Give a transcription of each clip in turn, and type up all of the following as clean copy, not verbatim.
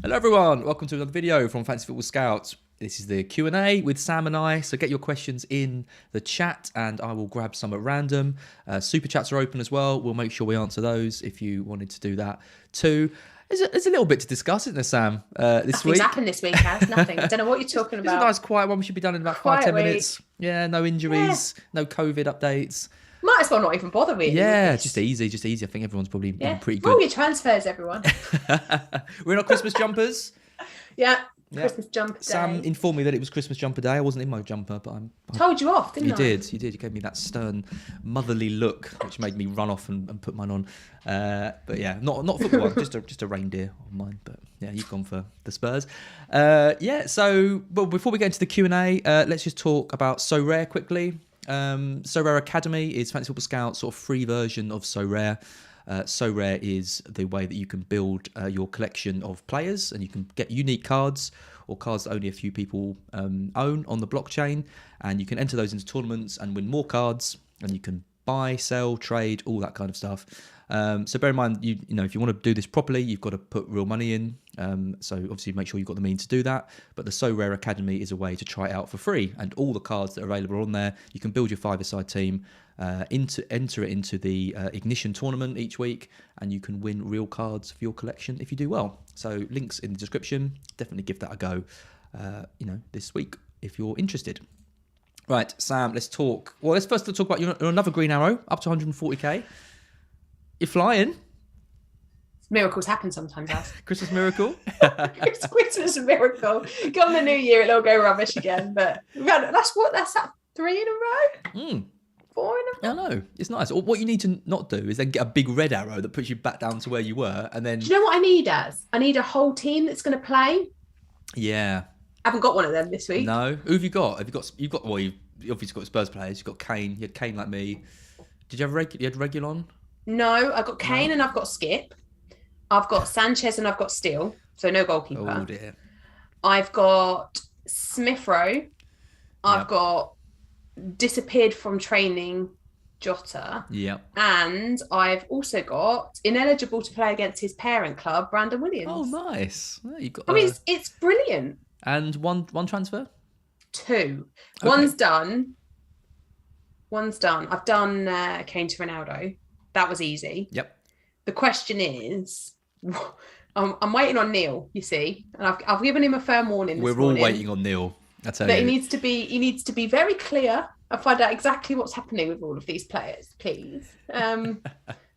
Hello everyone, welcome to another video from Fantasy Football Scouts. This is the Q&A with Sam and I, so get your questions in the chat and I will grab some at random. Super chats are open as well, we'll make sure we answer those if you wanted to do that too. There's a little bit to discuss, isn't there, Sam, this Nothing's week? happened this week, has nothing. I don't know what you're talking about. It's a nice quiet one, we should be done in about Quiet 5-10 week. minutes. Yeah, no injuries, no COVID updates. Might as well not even bother really. Yeah, with this. just easy. I think everyone's probably been pretty Roll good. your transfers, everyone. We're in our Christmas jumpers. Yeah. Christmas jumper day. Sam informed me that it was Christmas jumper day. I wasn't in my jumper, but Told you off, didn't I? You did. You gave me that stern, motherly look, which made me run off and put mine on. But yeah, not football one, just a reindeer on mine. But yeah, you've gone for the Spurs. So before we get into the Q&A, let's just talk about SoRare quickly. SoRare Academy is Fantasy Football Scout's sort of free version of SoRare. SoRare is the way that you can build your collection of players, and you can get unique cards or cards that only a few people own on the blockchain, and you can enter those into tournaments and win more cards, and you can buy, sell, trade, all that kind of stuff. So bear in mind, you know, if you want to do this properly, you've got to put real money in. So obviously make sure you've got the means to do that. But the SoRare Academy is a way to try it out for free, and all the cards that are available on there, you can build your five-a-side team, enter it into the Ignition tournament each week, and you can win real cards for your collection if you do well. So links in the description. Definitely give that a go. This week if you're interested. Right, Sam, let's talk. Well, let's first talk about you're another green arrow up to 140k. You're flying. Miracles happen sometimes, As. Christmas miracle. It's Christmas miracle. Come the new year, it'll all go rubbish again. But that's that 3 in a row. 4 in a row. I know, it's nice. What you need to not do is then get a big red arrow that puts you back down to where you were, and then. Do you know what I need, Az? I need a whole team that's going to play. Yeah. I haven't got one of them this week. No. Who have you got? You've obviously got Spurs players. You've got Kane. You had Kane like me. Did you have you had Regulon? No, I've got Kane and I've got Skip. I've got Sanchez and I've got Steele. So no goalkeeper. Oh dear. I've got Smith Rowe. I've got disappeared from training Jota. Yep. And I've also got ineligible to play against his parent club, Brandon Williams. Oh, nice. Well, you got. I mean, it's brilliant. And one transfer. 2. Okay. One's done. I've done Kane to Ronaldo. That was easy. Yep. The question is, I'm waiting on Neil. You see, and I've given him a firm warning. We're all waiting on Neil. I tell you. He needs to be very clear and find out exactly what's happening with all of these players, please.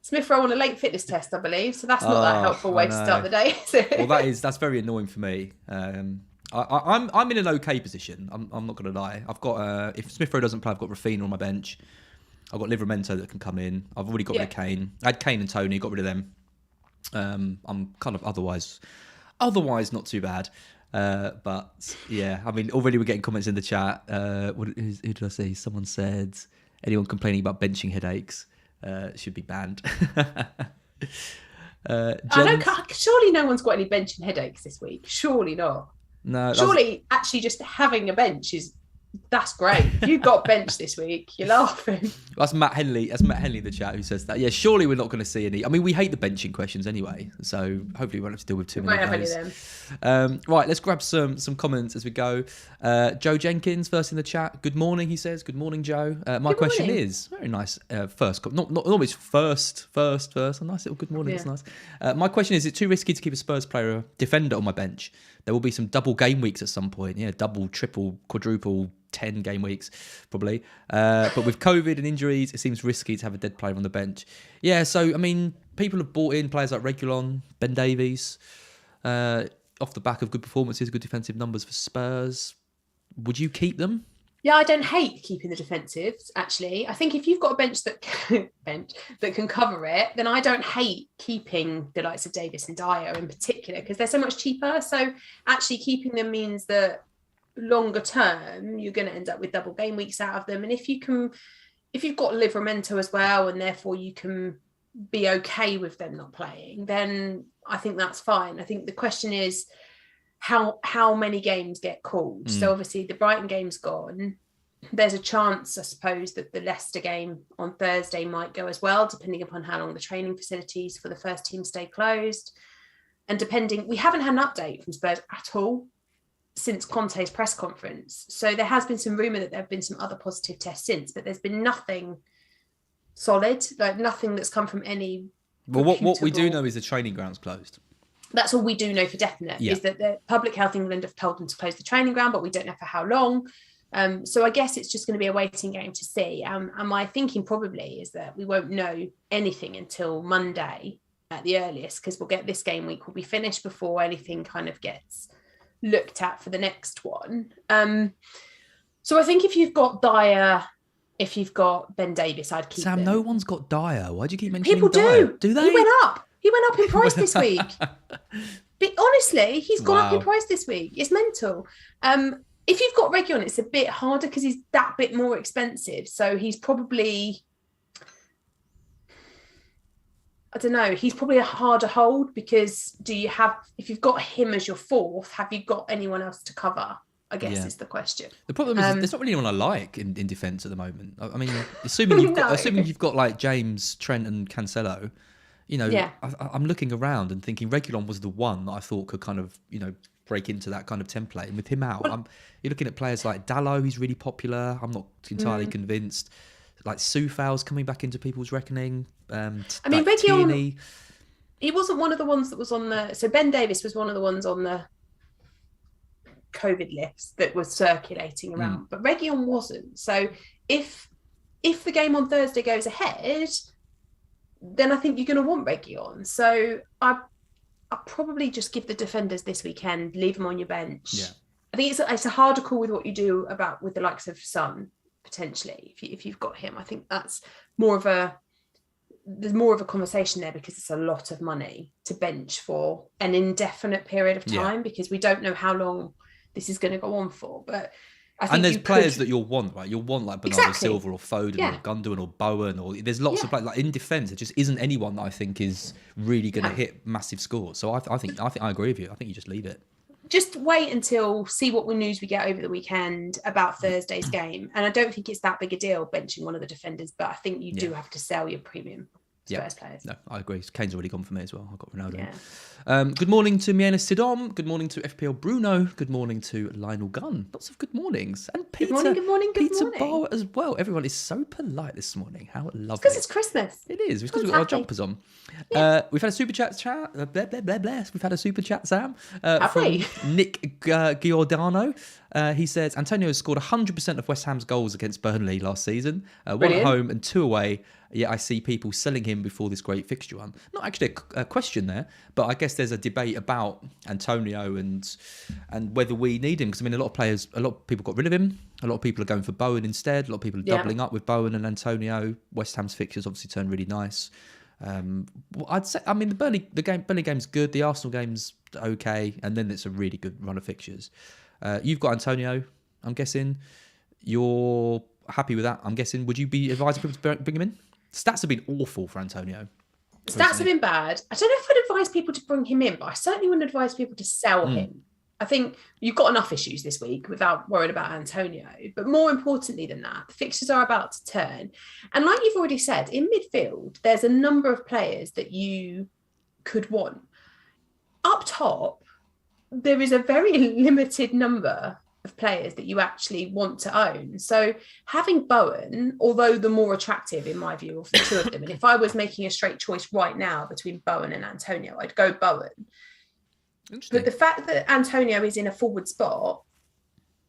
Smith Rowe on a late fitness test, I believe, so that's not that helpful way to start the day, is it? Well, that's very annoying for me. I'm in an okay position. I'm not going to lie. I've got if Smith Rowe doesn't play, I've got Rafinha on my bench. I've got Livramento that can come in. I've already got rid of Kane. I had Kane and Tony, got rid of them. I'm kind of otherwise not too bad. But yeah, I mean, already we're getting comments in the chat. Who did I see? Someone said, anyone complaining about benching headaches should be banned. I know, surely no one's got any benching headaches this week. Surely not. No. Surely actually just having a bench that's great. You got bench this week. You're laughing. That's Matt Henley. That's Matt Henley in the chat who says that. Yeah, surely we're not going to see any. I mean, we hate the benching questions anyway, so hopefully we won't have to deal with too many of those. Right, let's grab some comments as we go. Joe Jenkins first in the chat. Good morning, he says. Good morning, Joe. My question is very nice. First, not always first. A nice little good morning. Yeah. It's nice. My question is it too risky to keep a Spurs player defender on my bench? There will be some double game weeks at some point. Yeah, double, triple, quadruple, 10 game weeks probably. But with COVID and injuries, it seems risky to have a dead player on the bench. Yeah, so I mean, people have bought in players like Regulon, Ben Davies, off the back of good performances, good defensive numbers for Spurs. Would you keep them? Yeah, I don't hate keeping the defensives, actually. I think if you've got a bench that can cover it, then I don't hate keeping the likes of Davis and Dyer in particular, because they're so much cheaper. So actually keeping them means that longer term, you're going to end up with double game weeks out of them. And if you've got Livramento as well, and therefore you can be okay with them not playing, then I think that's fine. I think the question is, how many games get called? So obviously the Brighton game's gone. There's a chance, I suppose, that the Leicester game on Thursday might go as well, depending upon how long the training facilities for the first team stay closed. And depending, we haven't had an update from Spurs at all since Conte's press conference. So there has been some rumour that there have been some other positive tests since, but there's been nothing solid, like nothing that's come from any. Well, what we do know is the training ground's closed. That's all we do know for definite, is that the Public Health England have told them to close the training ground, but we don't know for how long. So I guess it's just going to be a waiting game to see. And my thinking probably is that we won't know anything until Monday at the earliest, because we'll get this game week will be finished before anything kind of gets looked at for the next one. So I think if you've got Dyer, if you've got Ben Davis, I'd keep Sam, them. no one's got Dyer. Why do you keep mentioning People Dyer? do they? He went up in price this week. But honestly, he's gone up in price this week. It's mental. If you've got Reguilon, it's a bit harder because he's that bit more expensive. So he's probably, I don't know, he's probably a harder hold, because if you've got him as your fourth, have you got anyone else to cover? I guess is the question. The problem is there's not really anyone I like in defence at the moment. I mean, assuming you've got like James, Trent and Cancelo, I'm looking around and thinking Reguilon was the one that I thought could kind of, break into that kind of template. And with him out, you're looking at players like Dalot, who's really popular. I'm not entirely convinced. Like Soufal's coming back into people's reckoning. Reguilon, he wasn't one of the ones that was on the... So Ben Davis was one of the ones on the COVID list that was circulating around, but Reguilon wasn't. So if the game on Thursday goes ahead, then I think you're going to want Reguilon. So I'll probably just give the defenders this weekend, leave them on your bench. Yeah. I think it's a harder call with what you do with the likes of Son, potentially, if you've got him. I think that's there's more of a conversation there, because it's a lot of money to bench for an indefinite period of time, because we don't know how long this is going to go on for. But I think there's players that you'll want, right? You'll want like Bernardo Silva or Foden or Gundogan or Bowen, or there's lots of players like in defence. There just isn't anyone that I think is really going to hit massive scores. So I think I agree with you. I think you just leave it. Just wait until see what news we get over the weekend about Thursday's game. And I don't think it's that big a deal benching one of the defenders, but I think you do have to sell your premium Spurs players. No, I agree. Kane's already gone for me as well. I've got Ronaldo. Yeah. Good morning to Miena Sidom. Good morning to FPL Bruno. Good morning to Lionel Gunn. Lots of good mornings. And Peter. Good morning. Peter Barr as well. Everyone is so polite this morning. How lovely. Because it's Christmas. It is. Because we've got our jumpers on. Yeah. We've had a super chat. Blah, blah, blah, blah. We've had a super chat, Sam. From Nick Giordano. He says, Antonio has scored 100% of West Ham's goals against Burnley last season. 1 at home and 2 away. Yet I see people selling him before this great fixture run. Not actually a question there, but I guess there's a debate about Antonio and whether we need him. Because, I mean, a lot of people got rid of him. A lot of people are going for Bowen instead. A lot of people are doubling up with Bowen and Antonio. West Ham's fixtures obviously turned really nice. I'd say, I mean, the Burnley game's good. The Arsenal game's okay. And then it's a really good run of fixtures. You've got Antonio, I'm guessing. You're happy with that, I'm guessing. Would you be advising people to bring him in? Stats have been awful for Antonio. Stats have been bad. I don't know if I'd advise people to bring him in, but I certainly wouldn't advise people to sell him. I think you've got enough issues this week without worrying about Antonio. But more importantly than that, the fixtures are about to turn. And like you've already said, in midfield, there's a number of players that you could want. Up top, there is a very limited number of players that you actually want to own. So having Bowen, although the more attractive in my view of the two of them, and if I was making a straight choice right now between Bowen and Antonio, I'd go Bowen. But the fact that Antonio is in a forward spot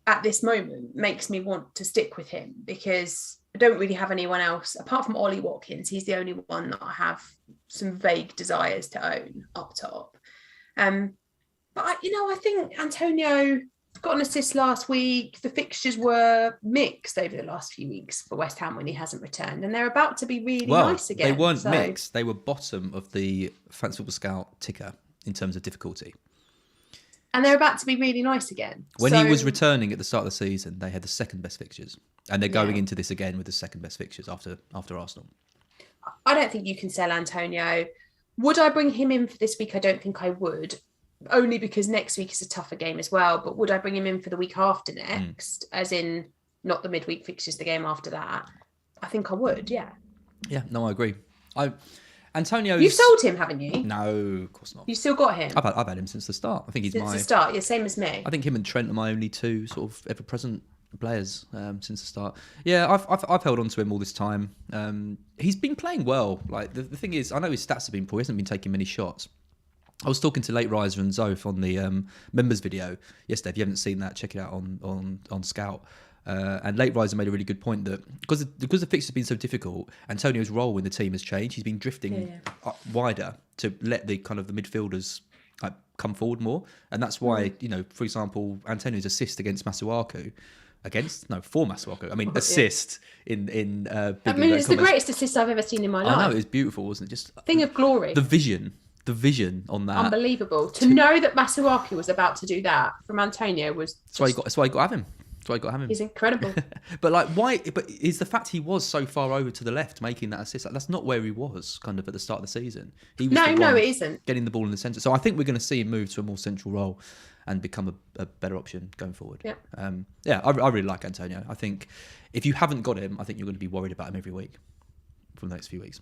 at this moment makes me want to stick with him, because I don't really have anyone else apart from Ollie Watkins. He's the only one that I have some vague desires to own up top. But I think Antonio got an assist last week. The fixtures were mixed over the last few weeks for West Ham when he hasn't returned, and they're about to be really nice again. They weren't mixed. They were bottom of the Fantasy Football Scout ticker in terms of difficulty. And they're about to be really nice again. When he was returning at the start of the season, they had the second best fixtures, and they're going into this again with the second best fixtures after Arsenal. I don't think you can sell Antonio. Would I bring him in for this week? I don't think I would. Only because next week is a tougher game as well. But would I bring him in for the week after next? As in, not the midweek fixtures, the game after that? I think I would, yeah. Yeah, no, I agree. Antonio's... You've sold him, haven't you? No, of course not. You still got him? I've had him since the start. I think he's Since the start, yeah, same as me. I think him and Trent are my only two sort of ever-present players since the start. Yeah, I've held on to him all this time. He's been playing well. Like the thing is, I know his stats have been poor. He hasn't been taking many shots. I was talking to Late Riser and Zof on the members video yesterday. If you haven't seen that, check it out on Scout. And Late Riser made a really good point that because the fixtures have been so difficult, Antonio's role in the team has changed. He's been drifting wider to let the kind of the midfielders come forward more, and that's why for example, Antonio's assist against Masuaku. For Masuaku. I mean, assist in. It's the greatest assist I've ever seen in my life. I know, it was beautiful, wasn't it? Just thing of glory. The vision on that. Unbelievable. To know that Masuaku was about to do that from Antonio was. That's why you got to have him. That's why I got to have him. He's incredible. But why? But is the fact he was so far over to the left making that assist? That's not where he was kind of at the start of the season. He was no, it isn't. Getting the ball in the centre. So I think we're going to see him move to a more central role and become a better option going forward. Yeah. I really like Antonio. I think if you haven't got him, I think you're going to be worried about him every week from the next few weeks.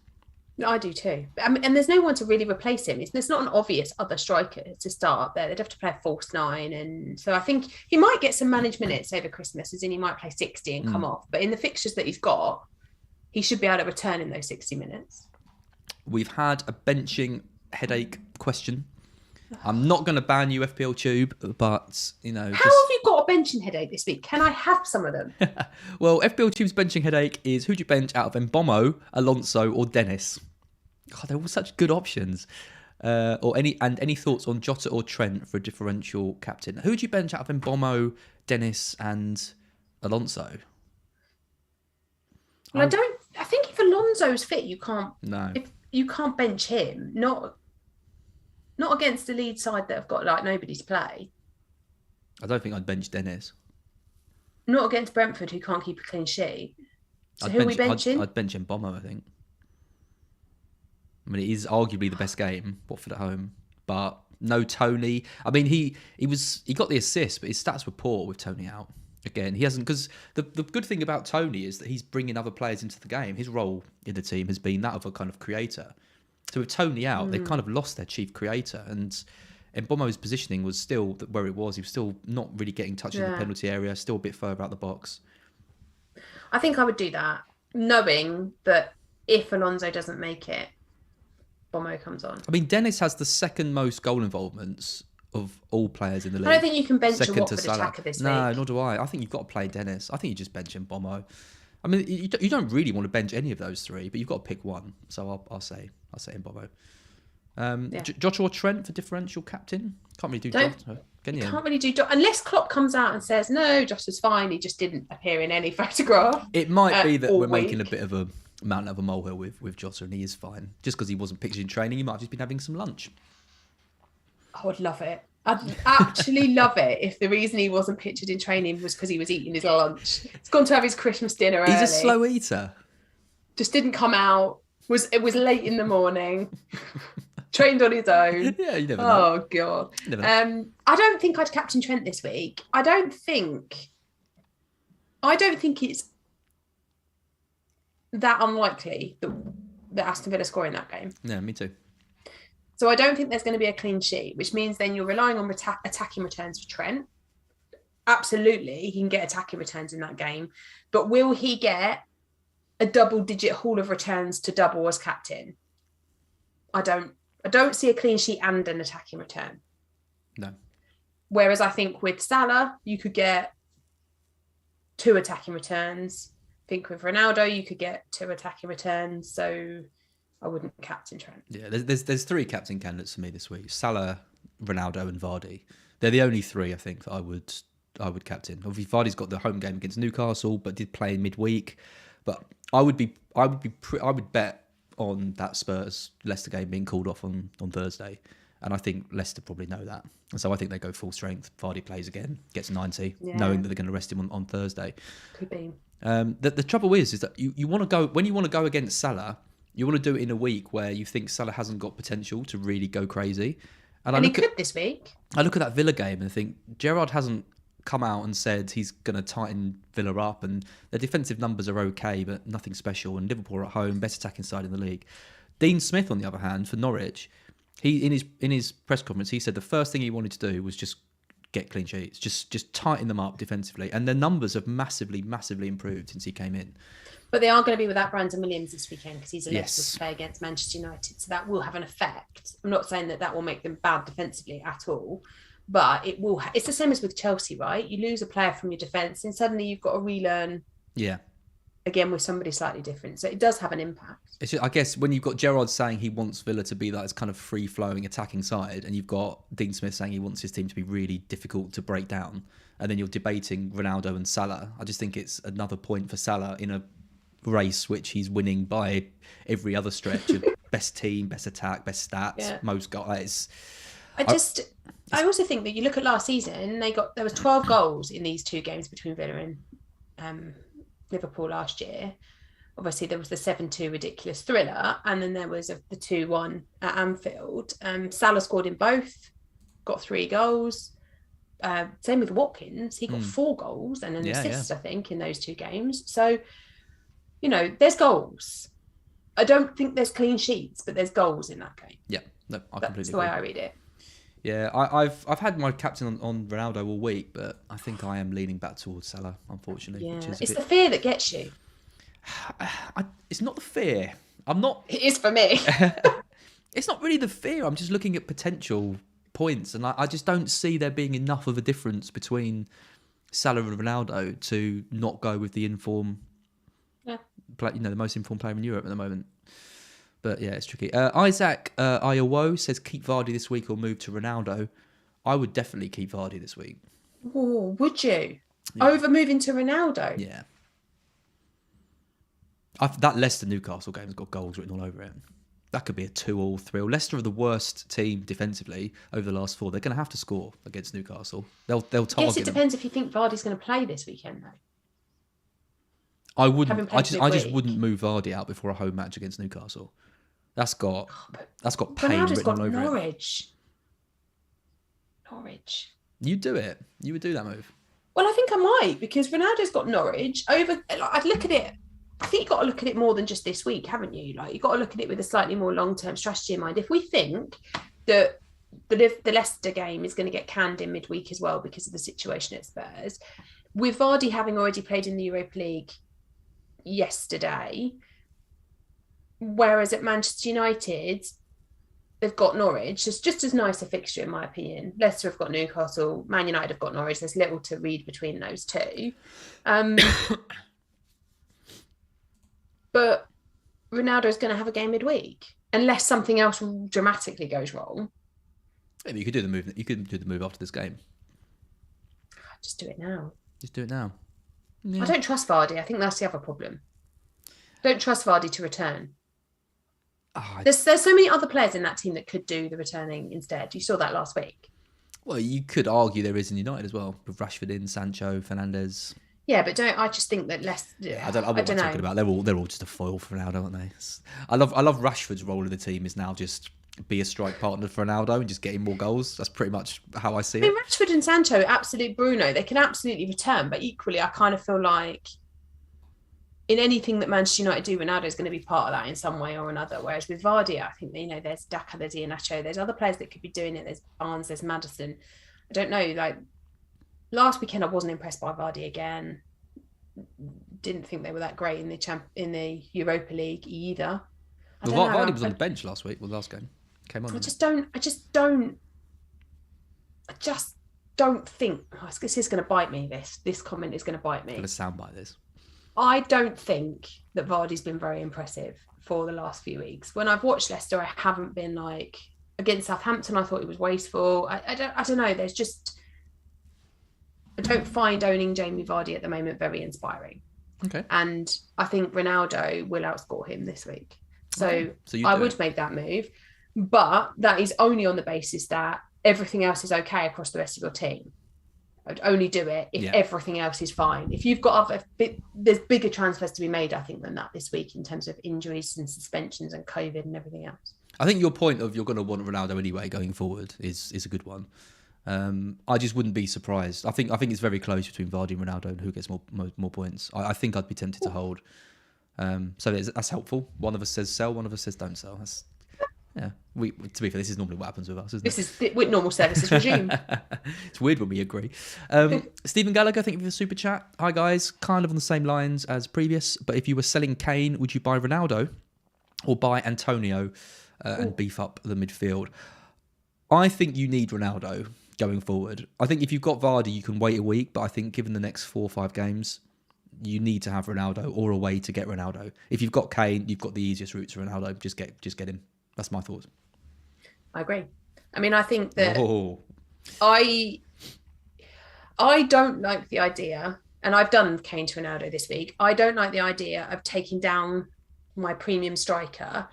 I do too. And there's no one to really replace him. There's not an obvious other striker to start there. They'd have to play a false nine. And so I think he might get some managed minutes over Christmas, as in he might play 60 and come off. But in the fixtures that he's got, he should be able to return in those 60 minutes. We've had a benching headache question. I'm not going to ban you, FPL Tube, but, How have you got a benching headache this week? Can I have some of them? Well, FPL Tube's benching headache is who'd you bench out of Mbomo, Alonso or Dennis? God, they're all such good options. Or any thoughts on Jota or Trent for a differential captain? Who'd you bench out of Mbomo, Dennis and Alonso? Well, I think if Alonso's fit, you can't. No. You can't bench him. Not against the lead side that have got nobody to play. I don't think I'd bench Dennis. Not against Brentford, who can't keep a clean sheet. So who are we benching? I'd bench Mbomo, I think. I mean, it is arguably the best game, Watford at home, but no Tony. I mean, he got the assist, but his stats were poor with Tony out. Again, he hasn't, because the good thing about Tony is that he's bringing other players into the game. His role in the team has been that of a kind of creator. So with Tony out, they've kind of lost their chief creator, and Mbomo's positioning was still where it was. He was still not really getting touch in the penalty area, still a bit further out the box. I think I would do that, knowing that if Alonso doesn't make it, Mbomo comes on. I mean, Dennis has the second most goal involvements of all players in the league. I don't think you can bench a Watford attacker this week. No, nor do I. I think you've got to play Dennis. I think you just bench Mbomo. I mean, you don't really want to bench any of those three, but you've got to pick one. So I'll say Mbomo. Jota or Trent for differential captain? Can't really do Jota, can you? Can't really do Jota unless Klopp comes out and says no, Jota's fine. He just didn't appear in any photograph. It might be that we're making a bit of a mountain of a molehill with Jota, and he is fine. Just because he wasn't pictured in training, he might have just been having some lunch. I would love it. I'd actually love it if the reason he wasn't pictured in training was because he was eating his lunch. He's gone to have his Christmas dinner early. He's a slow eater. Just didn't come out. It was late in the morning. Trained on his own. Yeah, you never know. Oh, God. I don't think I'd captain Trent this week. I don't think it's that unlikely that Aston Villa score in that game. Yeah, me too. So I don't think there's going to be a clean sheet, which means then you're relying on attacking returns for Trent. Absolutely, he can get attacking returns in that game. But will he get a double-digit haul of returns to double as captain? I don't see a clean sheet and an attacking return. No. Whereas I think with Salah, you could get 2 attacking returns. I think with Ronaldo, you could get 2 attacking returns. So I wouldn't captain Trent. Yeah, there's 3 captain candidates for me this week: Salah, Ronaldo, and Vardy. They're the only 3 I think that I would captain. Obviously, Vardy's got the home game against Newcastle, but did play in midweek. But I would bet on that Spurs Leicester game being called off on Thursday, and I think Leicester probably know that, and so I think they go full strength. Vardy plays again, gets 90, knowing that they're going to rest him on Thursday. Could be. The trouble is that you want to go when you want to go against Salah. You want to do it in a week where you think Salah hasn't got potential to really go crazy. And he could this week. I look at that Villa game and think Gerrard hasn't come out and said he's going to tighten Villa up, and their defensive numbers are okay, but nothing special. And Liverpool are at home, best attacking side in the league. Dean Smith, on the other hand, for Norwich, he in his press conference, he said the first thing he wanted to do was just get clean sheets, just tighten them up defensively, and their numbers have massively improved since he came in. But they are going to be without Brandon Williams this weekend because he's elected Yes. to play against Manchester United. So that will have an effect. I'm not saying that will make them bad defensively at all, but it will. It's the same as with Chelsea, right? You lose a player from your defence and suddenly you've got to relearn. Yeah. Again, with somebody slightly different. So it does have an impact. It's just, I guess when you've got Gerrard saying he wants Villa to be that this kind of free-flowing attacking side, and you've got Dean Smith saying he wants his team to be really difficult to break down, and then you're debating Ronaldo and Salah, I just think it's another point for Salah in a race which he's winning by every other stretch of best team, best attack, best stats, most guys. I also think that you look at last season, there was 12 goals in these two games between Villa and Liverpool last year. Obviously, there was the 7-2 ridiculous thriller, and then there was the 2-1 at Anfield. Salah scored in both, got 3 goals. Same with Watkins. He got 4 goals and an assist, I think, in those 2 games. So, there's goals. I don't think there's clean sheets, but there's goals in that game. Yeah, no, I completely agree. That's the way I read it. Yeah, I've had my captain on Ronaldo all week, but I think I am leaning back towards Salah, unfortunately. Yeah, which is it's the fear that gets you. It's not the fear. I'm not. It is for me. It's not really the fear. I'm just looking at potential points, and I just don't see there being enough of a difference between Salah and Ronaldo to not go with the informed. Yeah. The most informed player in Europe at the moment. But yeah, it's tricky. Isaac Iowo says keep Vardy this week or move to Ronaldo. I would definitely keep Vardy this week. Oh, would you? Yeah. Over moving to Ronaldo? Yeah. That Leicester Newcastle game's got goals written all over it. That could be a 2-2 thrill. Leicester are the worst team defensively over the last 4. They're going to have to score against Newcastle. They'll target. I guess it depends if you think Vardy's going to play this weekend, though. I wouldn't. I just wouldn't move Vardy out before a home match against Newcastle. That's got pain written all over Norwich. it. Norwich. You'd do it. You would do that move. Well, I think I might because Ronaldo's got Norwich over. I'd look at it. I think you've got to look at it more than just this week, haven't you? Like you've got to look at it with a slightly more long-term strategy in mind. If we think that the Leicester game is going to get canned in midweek as well because of the situation at Spurs, with Vardy having already played in the Europa League yesterday, whereas at Manchester United they've got Norwich. It's just as nice a fixture in my opinion. Leicester have got Newcastle, Man United have got Norwich. There's little to read between those two. But Ronaldo's going to have a game midweek unless something else dramatically goes wrong. Yeah, you could do the move. You could do the move after this game. Just do it now. Just do it now. Yeah. I don't trust Vardy. I think that's the other problem. Don't trust Vardy to return. There's so many other players in that team that could do the returning instead. You saw that last week. Well, you could argue there is in United as well, with Rashford in, Sancho, Fernandes. Yeah, but I just think that less. Yeah, I don't know what I'm talking about. They're all just a foil for Ronaldo, aren't they? I love Rashford's role in the team is now just be a strike partner for Ronaldo and just getting more goals. That's pretty much how I see it. I mean, Rashford and Sancho, absolute Bruno. They can absolutely return, but equally, I kind of feel like in anything that Manchester United do, Ronaldo is going to be part of that in some way or another. Whereas with Vardy, I think there's Daka, there's Iheanacho, there's other players that could be doing it. There's Barnes, there's Maddison. I don't know. Like last weekend, I wasn't impressed by Vardy again. Didn't think they were that great in the Europa League either. Vardy was on the bench last week. Well, last game came on. I just don't think this is going to bite me. This comment is going to bite me. Going to soundbite this. I don't think that Vardy's been very impressive for the last few weeks. When I've watched Leicester, I haven't been like against Southampton. I thought he was wasteful. I don't know. There's just I don't find owning Jamie Vardy at the moment very inspiring. Okay. And I think Ronaldo will outscore him this week. So I would make that move, but that is only on the basis that everything else is okay across the rest of your team. I'd only do it if everything else is fine. If you've got there's bigger transfers to be made, I think, than that this week in terms of injuries and suspensions and COVID and everything else. I think your point of you're going to want Ronaldo anyway going forward is a good one. I just wouldn't be surprised. I think it's very close between Vardy and Ronaldo and who gets more points. I think I'd be tempted to hold. So that's helpful. One of us says sell, one of us says don't sell. That's yeah. To be fair, this is normally what happens with us, isn't it? This is with normal services regime. It's weird when we agree. Stephen Gallagher, thank you for the super chat. Hi guys, kind of on the same lines as previous, but if you were selling Kane, would you buy Ronaldo or buy Antonio and beef up the midfield? I think you need Ronaldo going forward. I think if you've got Vardy, you can wait a week, but I think given the next 4 or 5 games, you need to have Ronaldo or a way to get Ronaldo. If you've got Kane, you've got the easiest route to Ronaldo. Just get him. That's my thoughts. I agree. I mean, I think that I don't like the idea, and I've done Kane to Ronaldo this week. I don't like the idea of taking down my premium striker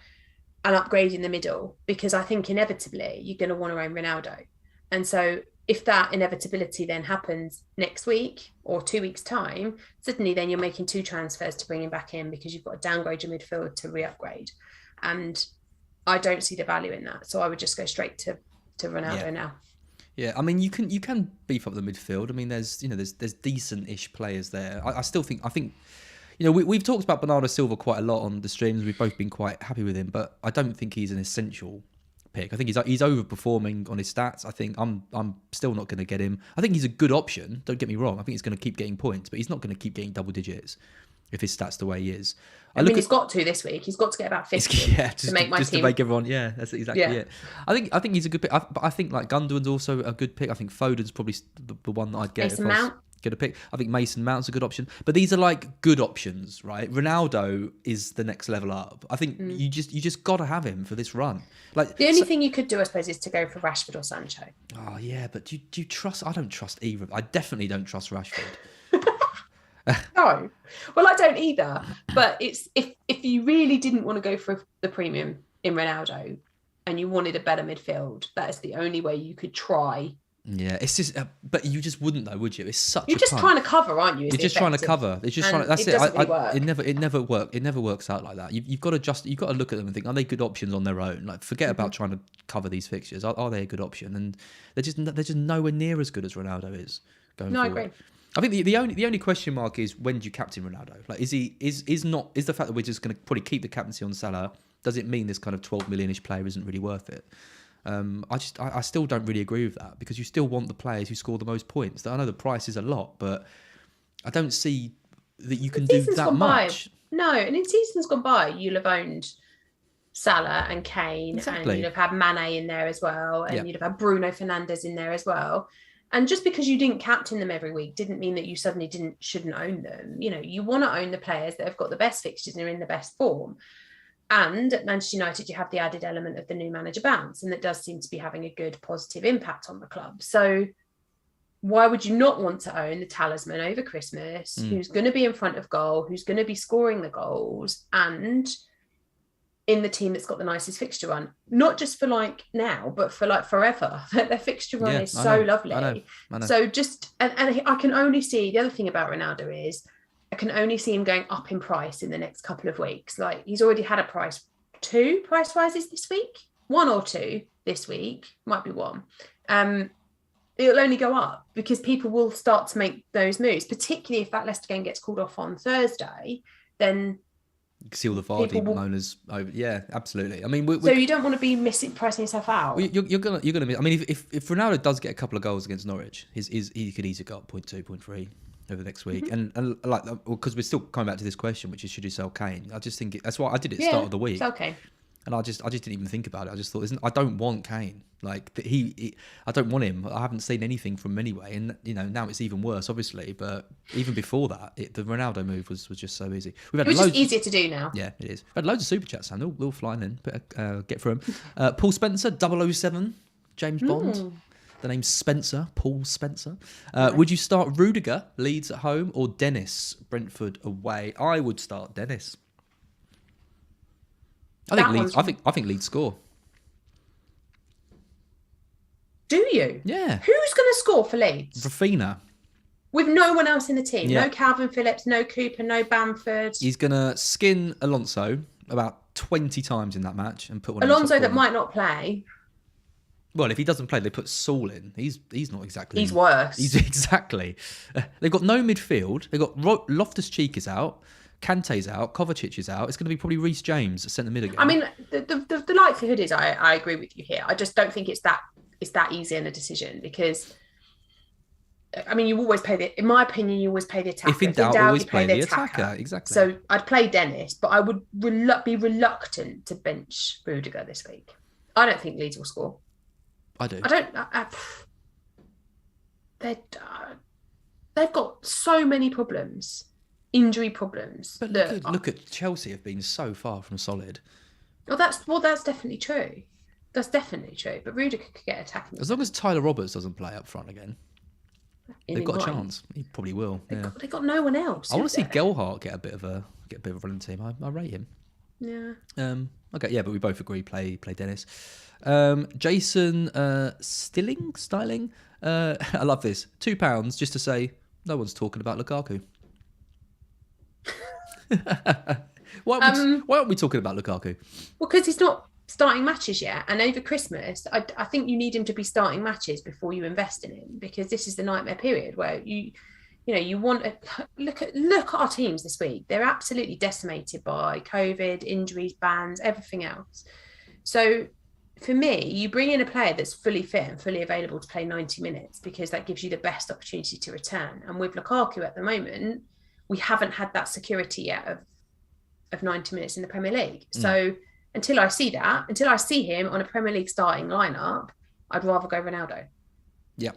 and upgrading the middle, because I think inevitably you're going to want to own Ronaldo. And so if that inevitability then happens next week or 2 weeks' time, suddenly then you're making 2 transfers to bring him back in because you've got to downgrade your midfield to re-upgrade. And I don't see the value in that. So I would just go straight to Ronaldo now. Yeah, I mean, you can beef up the midfield. I mean, there's decent-ish players there. I think we've talked about Bernardo Silva quite a lot on the streams. We've both been quite happy with him, but I don't think he's an essential pick. I think he's overperforming on his stats. I think I'm still not going to get him. I think he's a good option. Don't get me wrong. I think he's going to keep getting points, but he's not going to keep getting double digits if his stats the way he is. He's got to this week. He's got to get about 50 to make my team. To make everyone, that's exactly it. I think he's a good pick. But I think like Gundogan's also a good pick. I think Foden's probably the one that I'd get Mason Mount. Get a pick. I think Mason Mount's a good option. But these are like good options, right? Ronaldo is the next level up. I think you just got to have him for this run. Like the only thing you could do, I suppose, is to go for Rashford or Sancho. Oh yeah, but do you trust? I don't trust either. I definitely don't trust Rashford. No, well, I don't either. But it's if you really didn't want to go for the premium in Ronaldo and you wanted a better midfield, that is the only way you could try. Yeah, it's just, but you just wouldn't though, would you? It's such. You're just trying to cover, aren't you? You're just trying to cover. It's just trying to. That's it. It never works. It never works out like that. You've got to look at them and think, are they good options on their own? Like, forget about trying to cover these fixtures. Are they a good option? And they're just nowhere near as good as Ronaldo is going forward. I agree. I think the only question mark is, when do you captain Ronaldo? Like, is the fact that we're just going to probably keep the captaincy on Salah, does it mean this kind of 12 million-ish player isn't really worth it? I still don't really agree with that, because you still want the players who score the most points. I know the price is a lot, but I don't see that you can do that much. No, and in seasons gone by, you'll have owned Salah and Kane, and you'd have had Mane in there as well, and you'd have had Bruno Fernandes in there as well. And just because you didn't captain them every week didn't mean that you suddenly shouldn't own them. You know, you want to own the players that have got the best fixtures and are in the best form. And at Manchester United, you have the added element of the new manager bounce, and that does seem to be having a good positive impact on the club. So why would you not want to own the talisman over Christmas, who's going to be in front of goal, who's going to be scoring the goals, and in the team that's got the nicest fixture run? Not just for like now, but for like forever. Their fixture run is so lovely. I know. So just, and I can only see, the other thing about Ronaldo is, I can only see him going up in price in the next couple of weeks. Like, he's already had two price rises this week, 1 or 2 this week, might be 1. It'll only go up because people will start to make those moves, particularly if that Leicester game gets called off on Thursday. Then you can see all the Vardy owners over. Yeah, absolutely. I mean, so you don't want to be pricing yourself out. You're gonna. I mean, if Ronaldo does get a couple of goals against Norwich, he could easily go up 0.2, 0.3 over the next week, and like, because we're still coming back to this question, which is, should you sell Kane? I just think that's why I did it at the start of the week. Okay. And I just didn't even think about it. I just thought, I don't want Kane. Like, I don't want him. I haven't seen anything from him anyway. And now it's even worse, obviously. But even before that, the Ronaldo move was just so easy. It was just easier to do now. Yeah, it is. We've had loads of super chats, and they're all flying in. But get through them. Paul Spencer, 007, James Bond. The name's Spencer, Paul Spencer. Would you start Rudiger, Leeds at home, or Dennis, Brentford away? I would start Dennis. I think Leeds score. Do you? Yeah. Who's going to score for Leeds? Rafinha. With no one else in the team. Yeah. No Calvin Phillips, no Cooper, no Bamford. He's going to skin Alonso about 20 times in that match and put one. Alonso that might not play. Well, if he doesn't play, they put Saul in. He's not exactly. He's worse. He's exactly. They've got no midfield. They've got Loftus-Cheek is out. Kante's out, Kovacic is out. It's going to be probably Reece James at centre mid again. I mean, the likelihood is I agree with you here. I just don't think it's that easy in a decision because, I mean, in my opinion, you always play the attacker. If in doubt, always play the attacker. Exactly. So I'd play Dennis, but I would be reluctant to bench Rudiger this week. I don't think Leeds will score. I do. They've got so many problems, injury problems. But look at Chelsea have been so far from solid. Well, that's definitely true. That's definitely true. But Rudiger could get attacking. As long as Tyler Roberts doesn't play up front again, they've got a chance. He probably will. They've got no one else. I want to see Gelhardt get a bit of a run in the team. I rate him. Yeah. Okay. Yeah, but we both agree play Dennis. Jason Styling. I love this. £2 just to say no one's talking about Lukaku. Why aren't we talking about Lukaku? Well, because he's not starting matches yet, and over Christmas, I think you need him to be starting matches before you invest in him, because this is the nightmare period where you want to look at our teams this week. They're absolutely decimated by COVID, injuries, bans, everything else. So for me, you bring in a player that's fully fit and fully available to play 90 minutes because that gives you the best opportunity to return. And with Lukaku at the moment, we haven't had that security yet of 90 minutes in the Premier League. So until I see him on a Premier League starting lineup, I'd rather go Ronaldo. Yeah.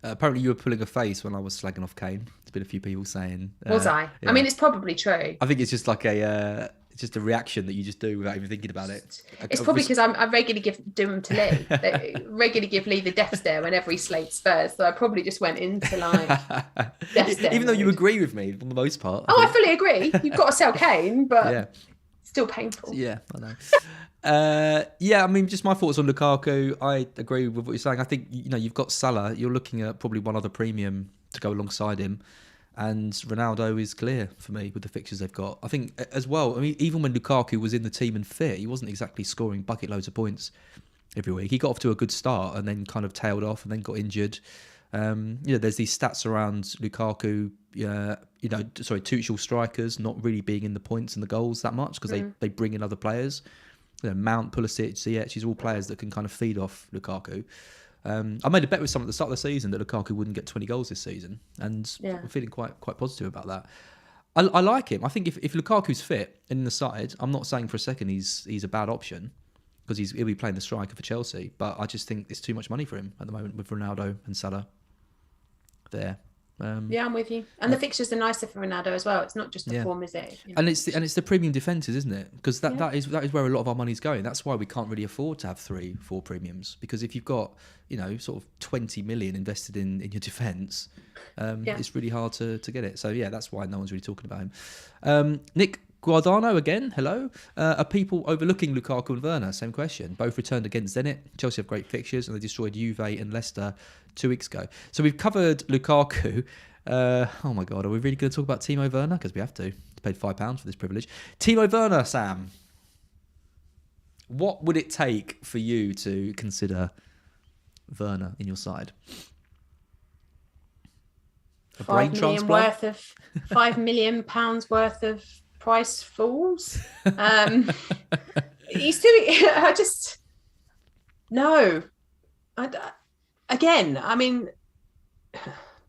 Apparently you were pulling a face when I was slagging off Kane. There's been a few people saying... Was I? Yeah. I mean, it's probably true. I think it's just like a reaction that you just do without even thinking about it. It's probably because I regularly do them to Lee. They regularly give Lee the death stare whenever he slates Spurs. So I probably just went into like death stare. Even though you agree with me for the most part. I fully agree. You've got to sell Kane, but still painful. Yeah, I know. I mean, just my thoughts on Lukaku. I agree with what you're saying. I think, you've got Salah. You're looking at probably one other premium to go alongside him. And Ronaldo is clear for me with the fixtures they've got. I think as well, I mean, even when Lukaku was in the team and fit, he wasn't exactly scoring bucket loads of points every week. He got off to a good start and then kind of tailed off and then got injured. There's these stats around Lukaku, Tuchel strikers not really being in the points and the goals that much because they bring in other players. Mount, Pulisic, Ziyech, these are all players that can kind of feed off Lukaku. I made a bet with someone at the start of the season that Lukaku wouldn't get 20 goals this season, and I'm feeling quite positive about that. I like him. I think if Lukaku's fit and in the side, I'm not saying for a second he's a bad option because he'll be playing the striker for Chelsea, but I just think it's too much money for him at the moment with Ronaldo and Salah there. I'm with you. And the fixtures are nicer for Ronaldo as well. It's not just the form, is it? And it's the premium defences, isn't it? Because that is where a lot of our money's going. That's why we can't really afford to have 3-4 premiums. Because if you've got sort of 20 million invested in your defence, it's really hard to get it. So that's why no one's really talking about him. Nick Guardano again, hello. Are people overlooking Lukaku and Werner? Same question. Both returned against Zenit. Chelsea have great fixtures and they destroyed Juve and Leicester 2 weeks ago. So we've covered Lukaku. Oh my God, are we really going to talk about Timo Werner? Because we have to. He paid £5 for this privilege. Timo Werner, Sam. What would it take for you to consider Werner in your side? A brain transplant? £5 million worth of price falls. He's doing. Again, I mean,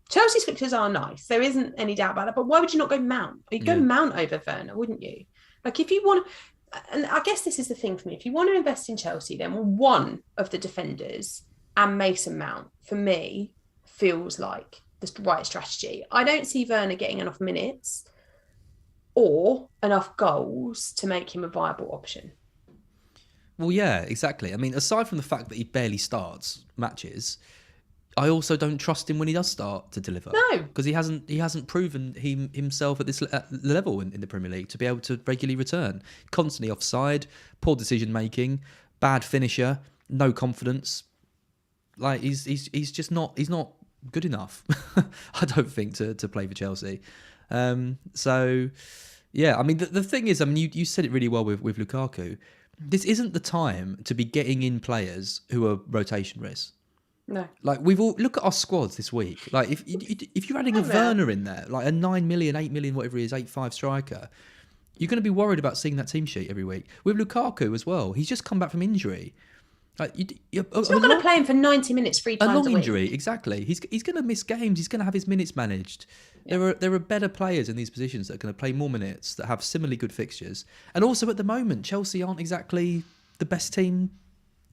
Chelsea's fixtures are nice. There isn't any doubt about that. But why would you not go Mount? You'd go Mount over Werner, wouldn't you? Like if you want, and I guess this is the thing for me. If you want to invest in Chelsea, then one of the defenders and Mason Mount for me feels like the right strategy. I don't see Werner getting enough minutes or enough goals to make him a viable option. Well, yeah, exactly. I mean, aside from the fact that he barely starts matches, I also don't trust him when he does start to deliver. No, because he hasn't proven himself at this level in the Premier League to be able to regularly return. Constantly offside, poor decision making, bad finisher, no confidence. Like he's just not good enough. I don't think to play for Chelsea. So yeah, I mean the thing is, I mean you said it really well with Lukaku. This isn't the time to be getting in players who are rotation risks. No. Like look at our squads this week. Like if you're adding a Werner in there, like a 9 million, 8 million, whatever he is, 8.5 striker, You're going to be worried about seeing that team sheet every week. With Lukaku as well, he's just come back from injury. Like He's not going to play him for 90 minutes 3 times a week. A long injury, exactly. He's going to miss games. He's going to have his minutes managed. Yeah. There are better players in these positions that are going to play more minutes, that have similarly good fixtures. And also at the moment, Chelsea aren't exactly the best team,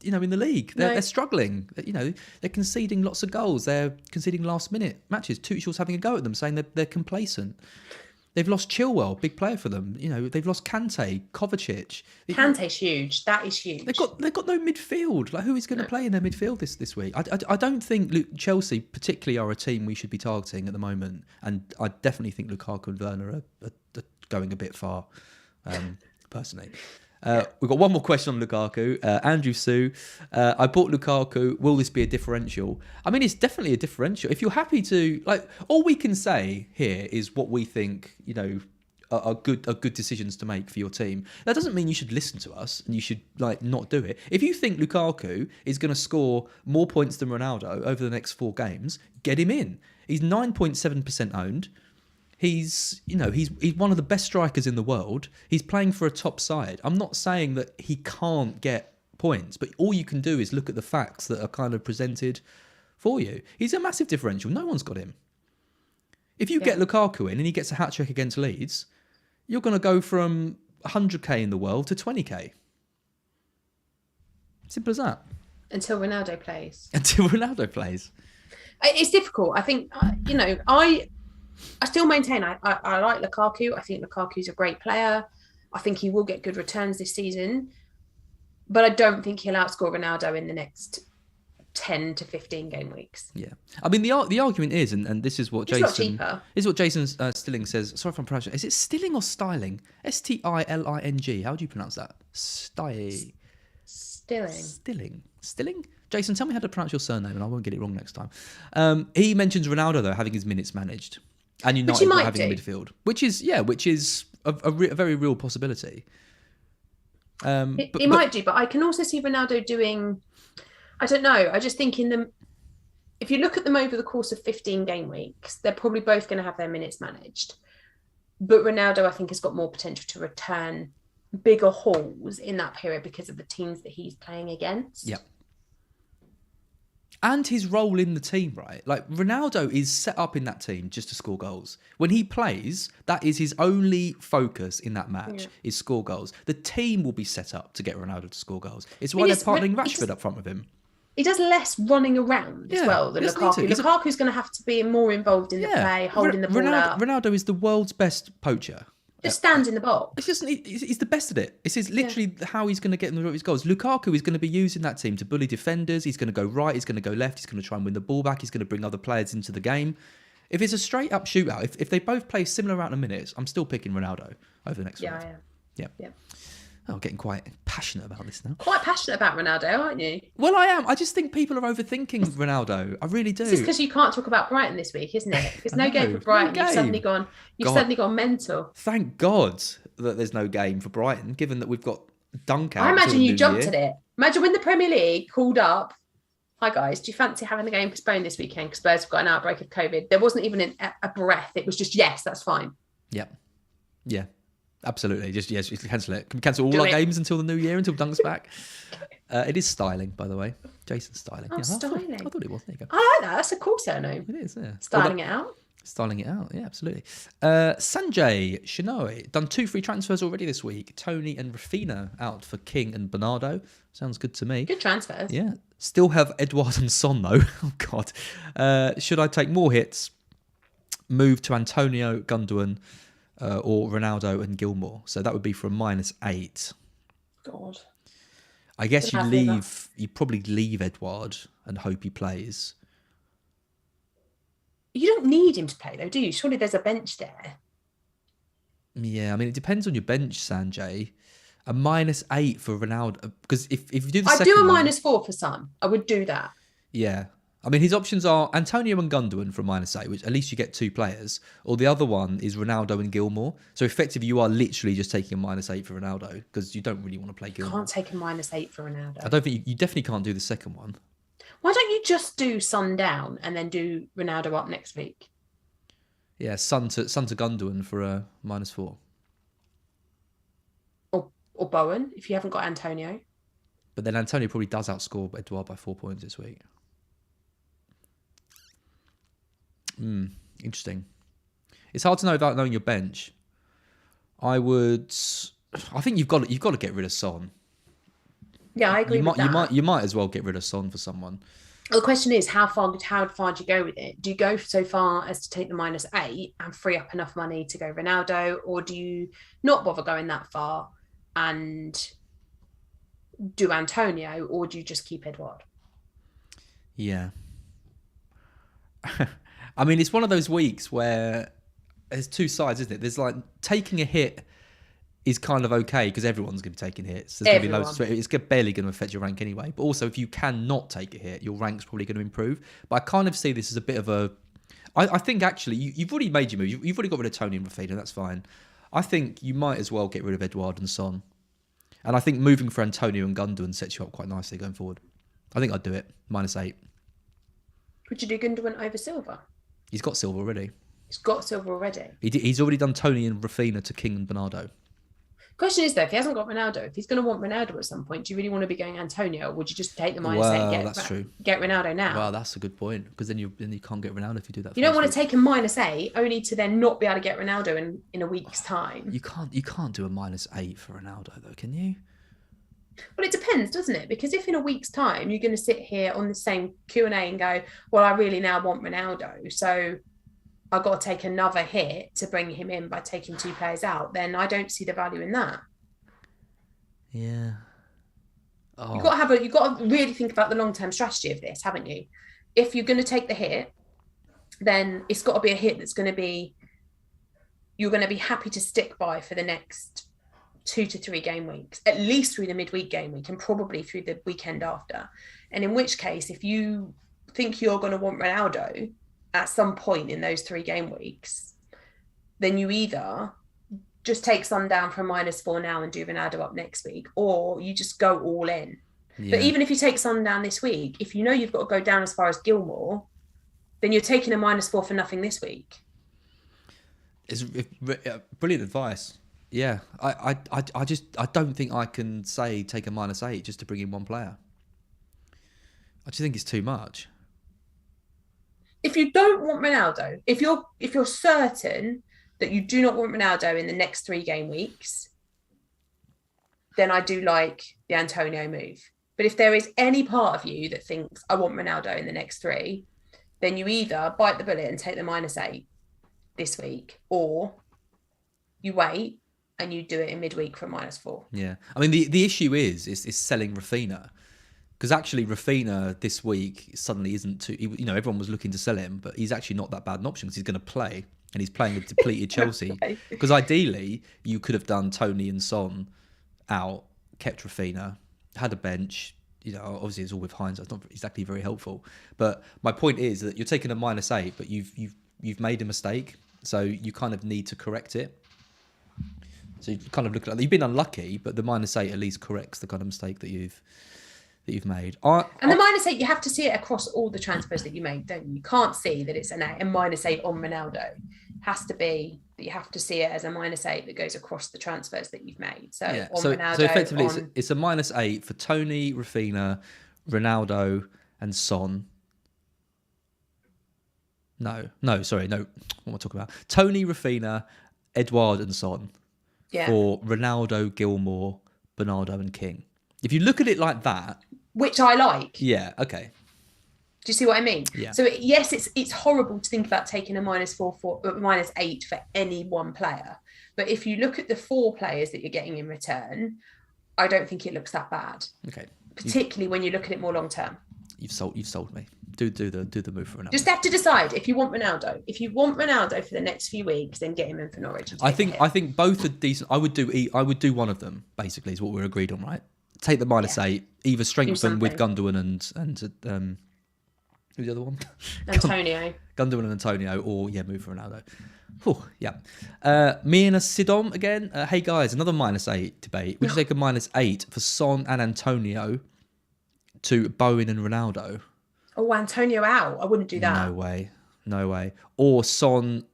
in the league. They're struggling. They're conceding lots of goals. They're conceding last-minute matches. Tuchel's having a go at them, saying they're complacent. They've lost Chilwell, big player for them. They've lost Kante, Kovacic. Kante's huge. That is huge. They've got no midfield. Like, who is going to play in their midfield this week? I don't think Chelsea particularly are a team we should be targeting at the moment. And I definitely think Lukaku and Werner are going a bit far, personally. We've got one more question on Lukaku. Andrew Sue, I bought Lukaku. Will this be a differential? I mean, it's definitely a differential. If you're happy to, all we can say here is what we think, are good decisions to make for your team. That doesn't mean you should listen to us and you should not do it. If you think Lukaku is going to score more points than Ronaldo over the next 4 games, get him in. He's 9.7% owned. He's one of the best strikers in the world. He's playing for a top side. I'm not saying that he can't get points, but all you can do is look at the facts that are kind of presented for you. He's a massive differential. No one's got him. If you get Lukaku in and he gets a hat-trick against Leeds, you're going to go from 100k in the world to 20k. Simple as that. Until Ronaldo plays. It's difficult. I think, I still maintain I like Lukaku. I think Lukaku's a great player. I think he will get good returns this season. But I don't think he'll outscore Ronaldo in the next 10 to 15 game weeks. Yeah. I mean, the argument is, and this is what Jason... It's what Jason Stilling says. Sorry if I'm pronouncing it. Is it Stilling or Styling? Stilling. How do you pronounce that? Stilling. Stilling? Jason, tell me how to pronounce your surname and I won't get it wrong next time. He mentions Ronaldo, though, having his minutes managed. And United not having a midfield, which is a very real possibility. He might do, but I can also see Ronaldo doing. I don't know. I just think if you look at them over the course of 15 game weeks, they're probably both going to have their minutes managed. But Ronaldo, I think, has got more potential to return bigger hauls in that period because of the teams that he's playing against. Yeah. And his role in the team, right? Like, Ronaldo is set up in that team just to score goals. When he plays, that is his only focus in that match, is score goals. The team will be set up to get Ronaldo to score goals. It's why they're partnering Rashford up front with him. He does less running around as well than Lukaku. Lukaku's going to have to be more involved in the play, holding the ball up. Ronaldo is the world's best poacher. Just stands in the box. He's the best at it. This is literally how he's going to get in the his goals. Lukaku is going to be using that team to bully defenders. He's going to go right. He's going to go left. He's going to try and win the ball back. He's going to bring other players into the game. If it's a straight up shootout, if they both play a similar amount of minutes, I'm still picking Ronaldo over the next one. Yeah. Oh, I'm getting quite passionate about this now. Quite passionate about Ronaldo, aren't you? Well, I am. I just think people are overthinking Ronaldo. I really do. It's just because you can't talk about Brighton this week, isn't it? There's no game for Brighton. You've suddenly gone mental. Thank God that there's no game for Brighton, given that we've got Dunk out. I imagine you jumped at it. Imagine when the Premier League called up, hi guys, do you fancy having the game postponed this weekend because Spurs have got an outbreak of COVID? There wasn't even a breath. It was just, yes, that's fine. Yeah. Absolutely. Just cancel it. Can we cancel all our games until the new year, until Dunk's back? It is Styling, by the way. Jason Styling. Oh, Styling. I thought it was. There you go. I like that. That's a cool surname. It is, yeah. Styling it out. Styling it out, yeah, absolutely. Sanjay Shinoe, done 2 free transfers already this week. Tony and Rafina out for King and Bernardo. Sounds good to me. Good transfers. Yeah. Still have Edouard and Son, though. Oh, God. Should I take more hits? Move to Antonio, Gundogan, or Ronaldo and Gilmore. So that would be for a -8. God. I guess you probably leave Edouard and hope he plays. You don't need him to play though, do you? Surely there's a bench there. Yeah, I mean, it depends on your bench, Sanjay. A -8 for Ronaldo, because if you do the I'd second do a one, -4 for Son. I would do that. Yeah. I mean, his options are Antonio and Gundogan for a -8, which at least you get 2 players, or the other one is Ronaldo and Gilmore. So effectively, you are literally just taking a -8 for Ronaldo because you don't really want to play Gilmore. Can't take a -8 for Ronaldo. I don't think you definitely can't do the second one. Why don't you just do Son down and then do Ronaldo up next week? Yeah, Son to Gundogan for a -4. or Bowen if you haven't got Antonio. But then Antonio probably does outscore Edouard by 4 points this week. Interesting. It's hard to know without knowing your bench. I think you've got to get rid of Son. Yeah, I agree with that. You might as well get rid of Son for someone. Well, the question is, how far do you go with it? Do you go so far as to take the -8 and free up enough money to go Ronaldo, or do you not bother going that far and do Antonio, or do you just keep Edouard? Yeah. I mean, it's one of those weeks where there's two sides, isn't it? There's like taking a hit is kind of okay because everyone's going to be taking hits. There's going to be loads of, it's barely going to affect your rank anyway. But also, if you cannot take a hit, your rank's probably going to improve. But I kind of see this as a bit of a... I think actually, you've already made your move. You've already got rid of Tony and Rafinha. That's fine. I think you might as well get rid of Edouard and Son. And I think moving for Antonio and Gundogan sets you up quite nicely going forward. I think I'd do it. -8. Would you do Gundogan over Silva? He's got Silva already. He's got Silva already. He's already done Tony and Rafinha to King and Bernardo. Question is though, if he hasn't got Ronaldo, if he's going to want Ronaldo at some point, do you really want to be going Antonio, or would you just take the -8 and get Ronaldo now? Well, that's a good point, because then you can't get Ronaldo if you do that. You don't want to take a -8 only to then not be able to get Ronaldo in a week's time. You can't do a -8 for Ronaldo though, can you? Well, it depends, doesn't it? Because if in a week's time you're going to sit here on the same Q&A and go, well, I really now want Ronaldo, so I've got to take another hit to bring him in by taking 2 players out, then I don't see the value in that. Yeah. Oh. You've got to really think about the long-term strategy of this, haven't you? If you're going to take the hit, then it's got to be a hit that's going to be, you're going to be happy to stick by for the next 2 to 3 game weeks, at least through the midweek game week and probably through the weekend after. And in which case, if you think you're going to want Ronaldo at some point in those 3 game weeks, then you either just take Son down from -4 now and do Ronaldo up next week, or you just go all in. Yeah. But even if you take Son down this week, if you know you've got to go down as far as Gilmore, then you're taking a -4 for nothing this week. It's brilliant advice. Yeah, I don't think I can say take a -8 just to bring in one player. I just think it's too much. If you don't want Ronaldo, if you're certain that you do not want Ronaldo in the next 3 game weeks, then I do like the Antonio move. But if there is any part of you that thinks I want Ronaldo in the next 3, then you either bite the bullet and take the -8 this week, or you wait and you do it in midweek for -4. Yeah. I mean, the issue is selling Rafinha. Because actually, Rafinha this week suddenly isn't too... everyone was looking to sell him, but he's actually not that bad an option because he's going to play. And he's playing a depleted Chelsea. Because ideally, you could have done Tony and Son out, kept Rafinha, had a bench. Obviously, it's all with hindsight. It's not exactly very helpful. But my point is that you're taking a -8, but you've made a mistake. So you kind of need to correct it. So you kind of look like you've been unlucky, but the -8 at least corrects the kind of mistake that you've made. And the -8, you have to see it across all the transfers that you made, don't you? You can't see that it's a -8 on Ronaldo. It has to be that you have to see it as a -8 that goes across the transfers that you've made. So yeah. on Ronaldo, so effectively, it's a -8 for Tony, Rafinha, Ronaldo, and Son. No, sorry, no. What am I talking about? Tony, Rafinha, Edouard, and Son. Yeah. For Ronaldo, Gilmore, Bernardo, and King. If you look at it like that, which I like. Yeah. Okay. Do you see what I mean? Yeah. So yes, it's horrible to think about taking a -8 for any one player, but if you look at the 4 players that you're getting in return, I don't think it looks that bad. Okay. Particularly when you look at it more long term. You've sold me. Do the move for Ronaldo. Just have to decide if you want Ronaldo. If you want Ronaldo for the next few weeks, then get him in for Norwich. I think both are decent. I would do one of them. Basically, is what we're agreed on, right? Take the -8, either strengthen with Gundogan and who's the other one? Antonio. Gundogan and Antonio, or move for Ronaldo. Yeah. Me and a Sidom again. Hey guys, another -8 debate. Would you take a -8 for Son and Antonio to Bowen and Ronaldo? Oh, Antonio out. I wouldn't do that. No way. Or Son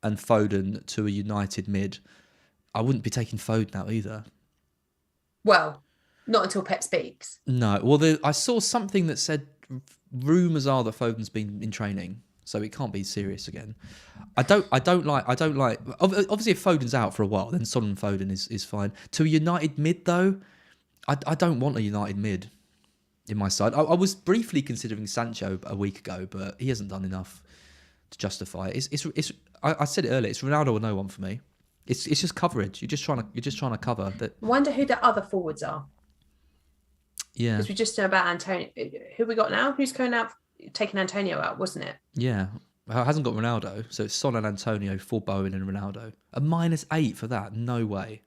and Foden to a United mid. I wouldn't be taking Foden out either. Well, not until Pep speaks. No. Well, I saw something that said rumours are that Foden's been in training, so it can't be serious again. I don't like. Obviously, if Foden's out for a while, then Son and Foden is fine. To a United mid though, I don't want a United mid in my side. I was briefly considering Sancho a week ago, but he hasn't done enough to justify it. I said it earlier. It's Ronaldo or no one for me. It's just coverage. You're just trying to cover that. I wonder who the other forwards are. Yeah. Because we just know about Antonio. Who we got now? Who's going out? Taking Antonio out, wasn't it? Yeah. Well, it hasn't got Ronaldo, so it's Son and Antonio for Bowen and Ronaldo. A -8 for that? No way.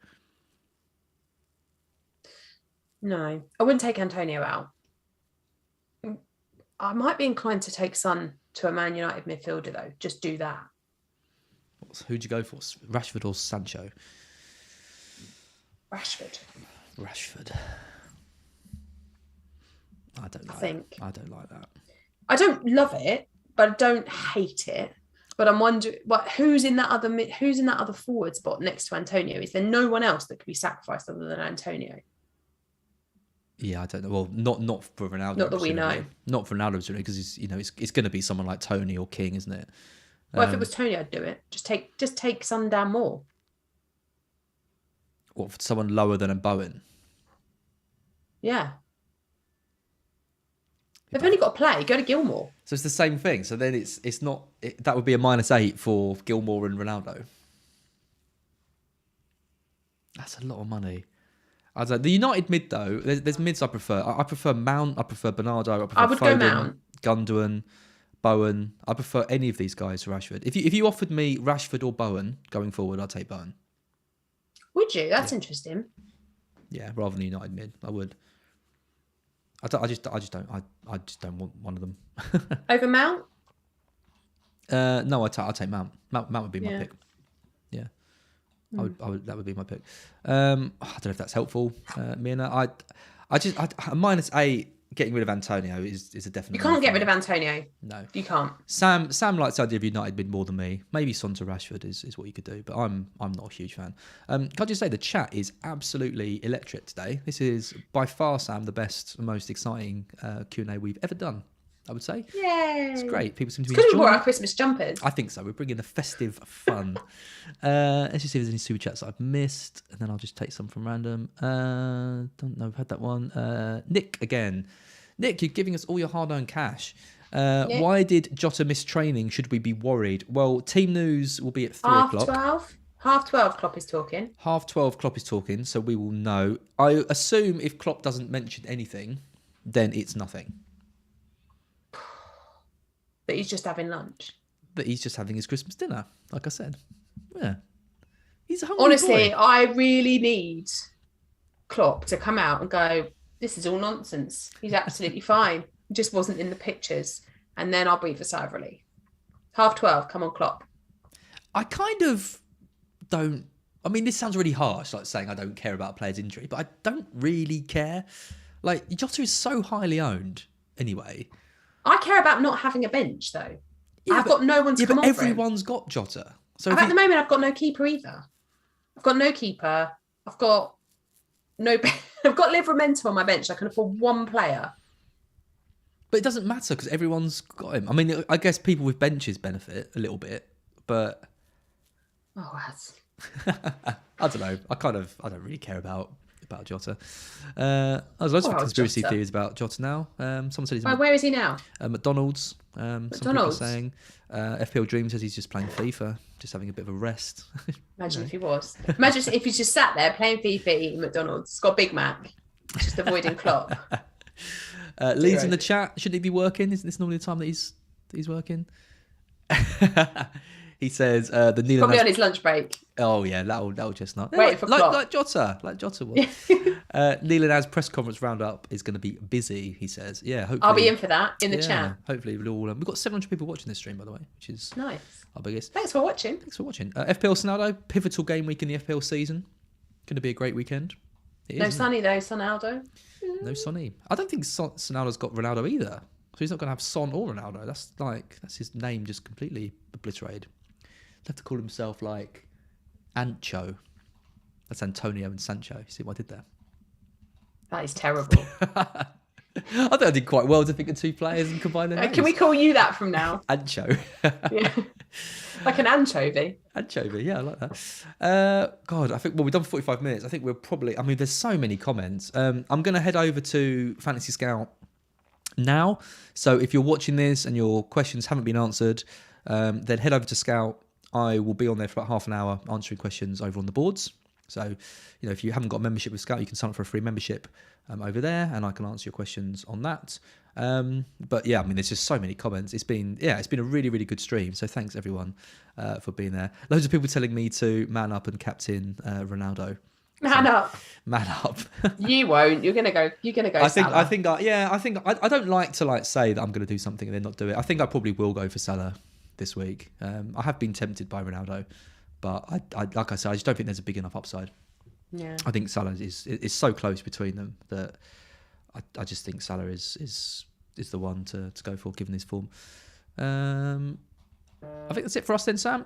No, I wouldn't take Antonio out. I might be inclined to take Son to a Man United midfielder though. Just do that. Who'd you go for? Rashford or Sancho? Rashford. I don't like that. I don't love it, but I don't hate it. But I'm wondering, who's in that other forward spot next to Antonio? Is there no one else that could be sacrificed other than Antonio? Yeah, I don't know. Well, not for Ronaldo. Not that we know. Not for Ronaldo, because it's going to be someone like Tony or King, isn't it? Well, if it was Tony, I'd do it. Just take Son down more. What, for someone lower than a Bowen? Yeah. They've only got to play. Go to Gilmore. So it's the same thing. So then it's not. That would be a -8 for Gilmore and Ronaldo. That's a lot of money. I don't know. The United mid though. There's mids I prefer. I prefer Mount. I prefer Bernardo. I would Foden, go Mount. Gundogan, Bowen. I prefer any of these guys to Rashford. If you offered me Rashford or Bowen going forward, I'd take Bowen. Would you? That's interesting. Yeah, rather than United mid, I would. I just don't want one of them. Over Mount? No, I'll take Mount. Mount would be my pick. Yeah, I would. That would be my pick. I don't know if that's helpful, Mina. A -8 getting rid of Antonio is a definite. You can't get rid of Antonio. No, you can't. Sam likes the idea of United mid more than me. Maybe Son to Rashford is what you could do, but I'm not a huge fan. Can I just say the chat is absolutely electric today. This is by far, Sam, the best, most exciting Q&A we've ever done, I would say. Yay! It's great. People seem to be enjoying it. Because we wore enjoying our Christmas jumpers. I think so. We're bringing the festive fun. Let's just see if there's any super chats that I've missed, and then I'll just take some from random. Don't know. I've had that one. Nick again. Nick, you're giving us all your hard-earned cash. Why did Jota miss training? Should we be worried? Well, team news will be at 3 o'clock. Half 12, Klopp is talking. 12, Klopp is talking, so we will know. I assume if Klopp doesn't mention anything, then it's nothing. But he's just having lunch. But he's just having his Christmas dinner, like I said. Yeah. He's a hungry Honestly, boy. I really need Klopp to come out and go, this is all nonsense. He's absolutely fine. He just wasn't in the pictures. And then I'll breathe a sigh of relief. 12:30, come on, Klopp. I kind of don't... I mean, this sounds really harsh, like saying I don't care about a player's injury, but I don't really care. Like, Jota is so highly owned anyway. I care about not having a bench, though. Yeah, I've got no one to come on for him. Everyone's got Jota. So at the moment, I've got no keeper either. I've got no keeper. I've got no... I've got Livramento on my bench. I can afford one player. But it doesn't matter because everyone's got him. I mean, I guess people with benches benefit a little bit, but... Oh, that's... I don't know. I don't really care about Jota. There's loads of conspiracy theories about Jota now. Someone said he's... where is he now? McDonald's. Some people are saying. FPL Dream says he's just playing FIFA, just having a bit of a rest. Imagine if he was. Imagine if he's just sat there playing FIFA, eating McDonald's. He's got Big Mac, just avoiding Klopp. Lee's in the chat. Should he be working? Isn't this normally the time that he's working? He says the Neil probably on his lunch break. Oh yeah, that'll just not. Waiting for Klopp. Like Jota was. Neil press conference roundup is going to be busy. He says, yeah. Hopefully, I'll be in for that in the chat. Hopefully, we've got 700 people watching this stream, by the way, which is nice. Our biggest. Thanks for watching. FPL Ronaldo, pivotal game week in the FPL season. Going to be a great weekend. No Sonny though, Ronaldo. No Sonny. I don't think Ronaldo's got Ronaldo either. So he's not going to have Son or Ronaldo. That's his name just completely obliterated. He'll have to call himself like Ancho. That's Antonio and Sancho. You see what I did there? That is terrible. I think I did quite well to think of 2 players and combine their names. Can we call you that from now? Ancho. Yeah. Like an anchovy. Anchovy, yeah, I like that. God, I think, well, we've done 45 minutes. I think we're probably, I mean, there's so many comments. I'm going to head over to Fantasy Scout now. So if you're watching this and your questions haven't been answered, then head over to Scout. I will be on there for about half an hour answering questions over on the boards. So, if you haven't got a membership with Scout, you can sign up for a free membership over there, and I can answer your questions on that. But yeah, I mean, there's just so many comments. It's been a really, really good stream. So thanks everyone for being there. Loads of people telling me to man up and captain Ronaldo. Man up. Man up. You won't. You're gonna go. I don't like to say that I'm going to do something and then not do it. I think I probably will go for Salah this week. I have been tempted by Ronaldo, but I like I said, I just don't think there's a big enough upside. Yeah. I think Salah is so close between them that I just think Salah is the one to go for given his form. I think that's it for us then, Sam.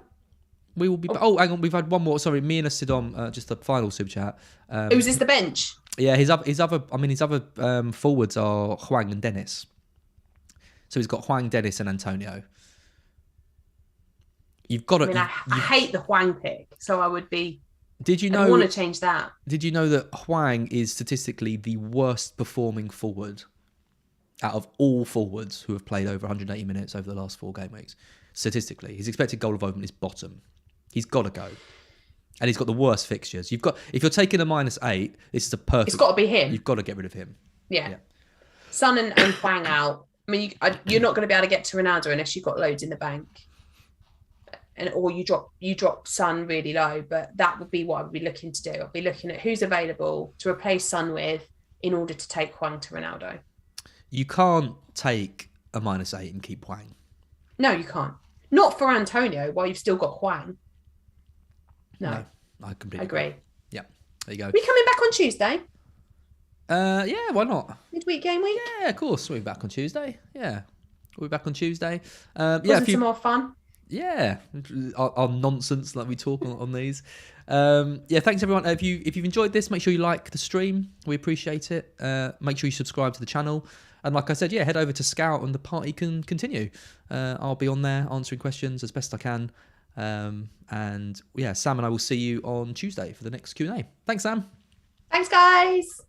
We will be. Oh, hang on. We've had one more. Sorry, me and Sidom. Just the final super chat. Who's this? The bench? Yeah, his other forwards are Hwang and Dennis. So he's got Hwang, Dennis, and Antonio. You've got to. I hate the Hwang pick, so I would be. Did you know? I want to change that. Did you know that Hwang is statistically the worst performing forward out of all forwards who have played over 180 minutes over the last 4 game weeks? Statistically, his expected goal involvement is bottom. He's got to go, and he's got the worst fixtures. If you're taking a -8, this is a perfect. It's got to be him. You've got to get rid of him. Yeah. Son and Hwang out. I mean, you're not going to be able to get to Ronaldo unless you've got loads in the bank, or you drop Son really low. But that would be what I would be looking to do. I'd be looking at who's available to replace Son with in order to take Hwang to Ronaldo. You can't take a -8 and keep Hwang. No, you can't. Not for Antonio while you've still got Hwang. No, I completely agree. Yeah, there you go. Are we coming back on Tuesday? Yeah, why not? Midweek game week? Yeah, of course. We'll be back on Tuesday. Yeah, we'll be back on Tuesday. Some more fun. Yeah, our nonsense like we talk on these. Yeah, thanks everyone. If you've enjoyed this, make sure you like the stream. We appreciate it. Make sure you subscribe to the channel. And like I said, head over to Scout and the party can continue. I'll be on there answering questions as best I can. And Sam and I will see you on Tuesday for the next Q&A. Thanks, Sam. Thanks, guys.